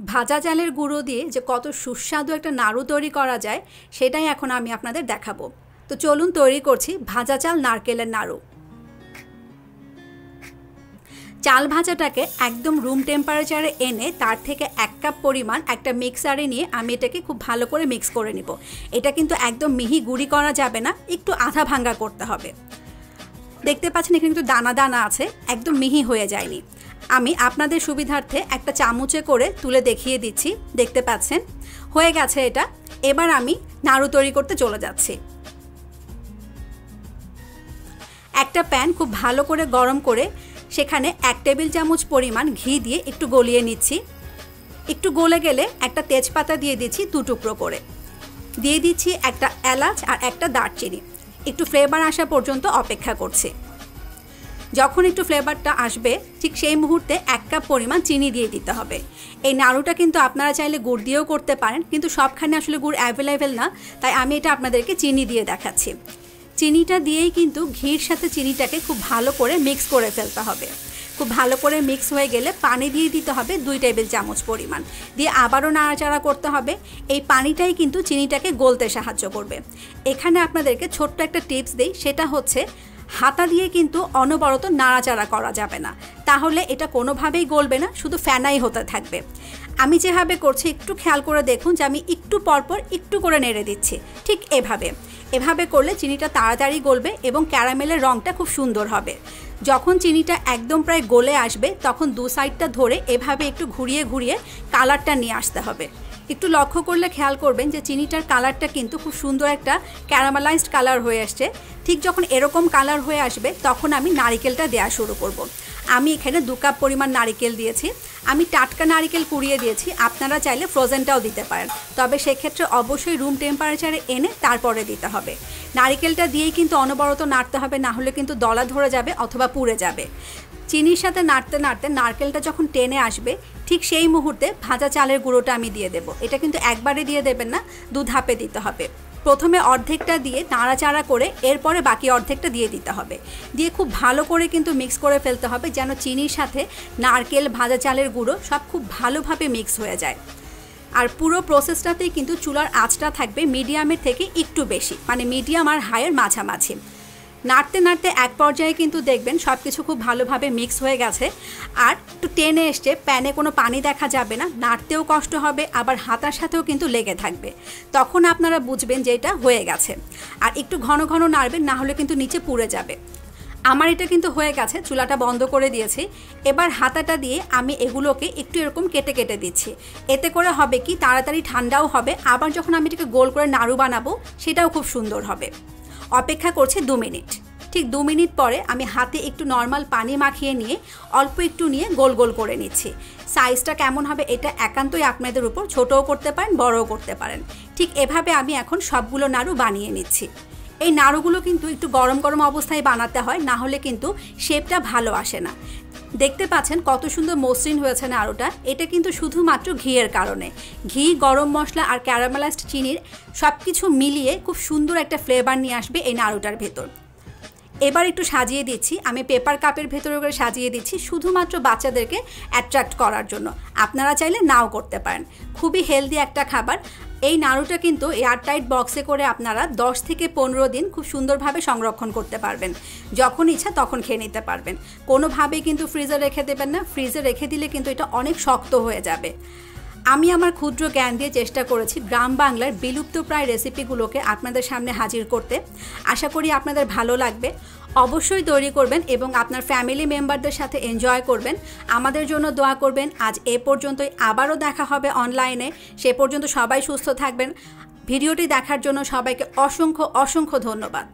ভাজা চালের গুঁড়ো দিয়ে যে কত সুস্বাদু একটা নাড়ু তৈরি করা যায় সেটাই এখন আমি আপনাদের দেখাবো। তো চলুন তৈরি করছি ভাজা চাল নারকেলের নাড়ু। চাল ভাজাটাকে একদম রুম টেম্পারেচারে এনে তার থেকে 1 কাপ পরিমাণ একটা মিক্সারে নিয়ে আমি এটাকে খুব ভালো করে মিক্স করে নিব। এটা কিন্তু একদম মিহি গুঁড়ি করা যাবে না, একটু আধা ভাঙ্গা করতে হবে। দেখতে পাচ্ছেন এখানে কিন্তু দানা দানা আছে, একদম মিহি হয়ে যায়নি। আমি আপনাদের সুবিধার্থে একটা চামচে করে তুলে দেখিয়ে দিচ্ছি। দেখতে পাচ্ছেন হয়ে গেছে এটা। এবার আমি নাড়ু তৈরি করতে চলে যাচ্ছি। একটা প্যান খুব ভালো করে গরম করে সেখানে 1 টেবিল চামচ পরিমাণ ঘি দিয়ে একটু গলিয়ে নিচ্ছি। একটু গলে গেলে একটা তেজপাতা দিয়ে দিচ্ছি 2 টুকরো করে, দিয়ে দিচ্ছি একটা এলাচ আর একটা দারচিনি। একটু ফ্লেভার আসা পর্যন্ত অপেক্ষা করছি। যখন একটু ফ্লেভারটা আসবে ঠিক সেই মুহূর্তে 1 কাপ পরিমাণ চিনি দিয়ে দিতে হবে। এই নাড়ুটা কিন্তু আপনারা চাইলে গুড় দিয়েও করতে পারেন, কিন্তু সবখানে আসলে গুড় অ্যাভেলেবেল না, তাই আমি এটা আপনাদেরকে চিনি দিয়ে দেখাচ্ছি। চিনিটা দিয়েই কিন্তু ঘির সাথে চিনিটাকে খুব ভালো করে মিক্স করে ফেলতে হবে। খুব ভালো করে মিক্স হয়ে গেলে পানি দিয়ে দিতে হবে 2 টেবিল চামচ পরিমাণ, দিয়ে আবারও নাড়াচাড়া করতে হবে। এই পানিটাই কিন্তু চিনিটাকে গলতে সাহায্য করবে। এখানে আপনাদেরকে ছোট্ট একটা টিপস দিই, সেটা হচ্ছে হাতা দিয়ে কিন্তু অনবরত নাড়াচাড়া করা যাবে না, তাহলে এটা কোনোভাবেই গলবে না, শুধু ফেনাই হতে থাকবে। আমি যেভাবে করছি একটু খেয়াল করে দেখুন যে আমি একটু পরপর একটু করে নেড়ে দিচ্ছি। ঠিক এভাবে করলে চিনিটা তাড়াতাড়ি গলবে এবং ক্যারামেলের রঙটা খুব সুন্দর হবে। যখন চিনিটা একদম প্রায় গলে আসবে তখন 2 সাইডটা ধরে এভাবে একটু ঘুরিয়ে ঘুরিয়ে কালারটা নিয়ে আসতে হবে। একটু লক্ষ্য করলে খেয়াল করবেন যে চিনিটার কালারটা কিন্তু খুব সুন্দর একটা ক্যারামেলাইজড কালার হয়ে আসছে। ঠিক যখন এরকম কালার হয়ে আসবে তখন আমি নারিকেলটা দেওয়া শুরু করব। আমি এখানে 2 কাপ পরিমাণ নারিকেল দিয়েছি। আমি টাটকা নারিকেল কুড়িয়ে দিয়েছি, আপনারা চাইলে ফ্রোজেনটাও দিতে পারেন, তবে সেক্ষেত্রে অবশ্যই রুম টেম্পারেচারে এনে তারপরে দিতে হবে। নারিকেলটা দিয়েই কিন্তু অনবরত নাড়তে হবে, না হলে কিন্তু দলা ধরে যাবে অথবা পুড়ে যাবে। চিনির সাথে নাড়তে নাড়তে নারকেলটা যখন টেনে আসবে ঠিক সেই মুহূর্তে ভাজা চালের গুঁড়োটা আমি দিয়ে দেব। এটা কিন্তু একবারে দিয়ে দেবেন না, 2 ধাপে দিতে হবে। প্রথমে অর্ধেকটা দিয়ে নাড়াচাড়া করে এরপরে বাকি অর্ধেকটা দিয়ে দিতে হবে। দিয়ে খুব ভালো করে কিন্তু মিক্স করে ফেলতে হবে যেন চিনির সাথে নারকেল ভাজা চালের গুঁড়ো সব খুব ভালোভাবে মিক্স হয়ে যায়। আর পুরো প্রসেসটাতেই কিন্তু চুলার আঁচটা থাকবে মিডিয়ামের থেকে একটু বেশি, মানে মিডিয়াম আর হাইয়ের মাঝামাঝি। নাড়তে নাড়তে এক পর্যায়ে কিন্তু দেখবেন সব কিছু খুব ভালোভাবে মিক্স হয়ে গেছে আর একটু টেনে এসছে। প্যানে কোনো পানি দেখা যাবে না, নাড়তেও কষ্ট হবে, আবার হাতার সাথেও কিন্তু লেগে থাকবে। তখন আপনারা বুঝবেন যে এটা হয়ে গেছে। আর একটু ঘন ঘন নাড়বেন, না হলে কিন্তু নিচে পুড়ে যাবে। আমার এটা কিন্তু হয়ে গেছে, চুলাটা বন্ধ করে দিয়েছি। এবার হাতাটা দিয়ে আমি এগুলোকে একটু এরকম কেটে কেটে দিচ্ছি। এতে করে হবে কি তাড়াতাড়ি ঠান্ডাও হবে, আবার যখন আমি এটাকে গোল করে নাড়ু বানাবো সেটাও খুব সুন্দর হবে। অপেক্ষা করছি 2 মিনিট। ঠিক 2 মিনিট পরে আমি হাতে একটু নর্মাল পানি মাখিয়ে নিয়ে অল্প একটু নিয়ে গোল গোল করে নিচ্ছি। সাইজটা কেমন হবে এটা একান্তই আপনাদের উপর, ছোটও করতে পারেন বড়ও করতে পারেন। ঠিক এভাবে আমি এখন সবগুলো নাড়ু বানিয়ে নিচ্ছি। এই নাড়ুগুলো কিন্তু একটু গরম গরম অবস্থায় বানাতে হয়, না হলে কিন্তু শেপটা ভালো আসে না। দেখতে পাচ্ছেন কত সুন্দর মসৃণ হয়েছে নাড়ুটা। এটা কিন্তু শুধুমাত্র ঘিয়ের কারণে। ঘি, গরম মশলা আর ক্যারামেলাইজড চিনির সব কিছু মিলিয়ে খুব সুন্দর একটা ফ্লেভার নিয়ে আসবে এই নাড়ুটার ভেতর। এবার একটু সাজিয়ে দিচ্ছি, আমি পেপার কাপের ভেতরে করে সাজিয়ে দিচ্ছি শুধুমাত্র বাচ্চাদেরকে অ্যাট্রাক্ট করার জন্য। আপনারা চাইলে নাও করতে পারেন। খুবই হেলদি একটা খাবার। এই নাড়ুটা কিন্তু এয়ারটাইট বক্সে করে আপনারা 10 থেকে 15 দিন খুব সুন্দরভাবে সংরক্ষণ করতে পারবেন। যখন ইচ্ছা তখন খেয়ে নিতে পারবেন। কোনোভাবেই কিন্তু ফ্রিজে রেখে দেবেন না, ফ্রিজে রেখে দিলে কিন্তু এটা অনেক শক্ত হয়ে যাবে। আমি আমার ক্ষুদ্র জ্ঞান দিয়ে চেষ্টা করেছি গ্রাম বাংলার বিলুপ্তপ্রায় রেসিপিগুলোকে আপনাদের সামনে হাজির করতে। আশা করি আপনাদের ভালো লাগবে। অবশ্যই তৈরি করবেন এবং আপনার ফ্যামিলি মেম্বারদের সাথে এনজয় করবেন। আমাদের জন্য দোয়া করবেন। আজ এ পর্যন্তই, আবারও দেখা হবে অনলাইনে। সে পর্যন্ত সবাই সুস্থ থাকবেন। ভিডিওটি দেখার জন্য সবাইকে অসংখ্য অসংখ্য ধন্যবাদ।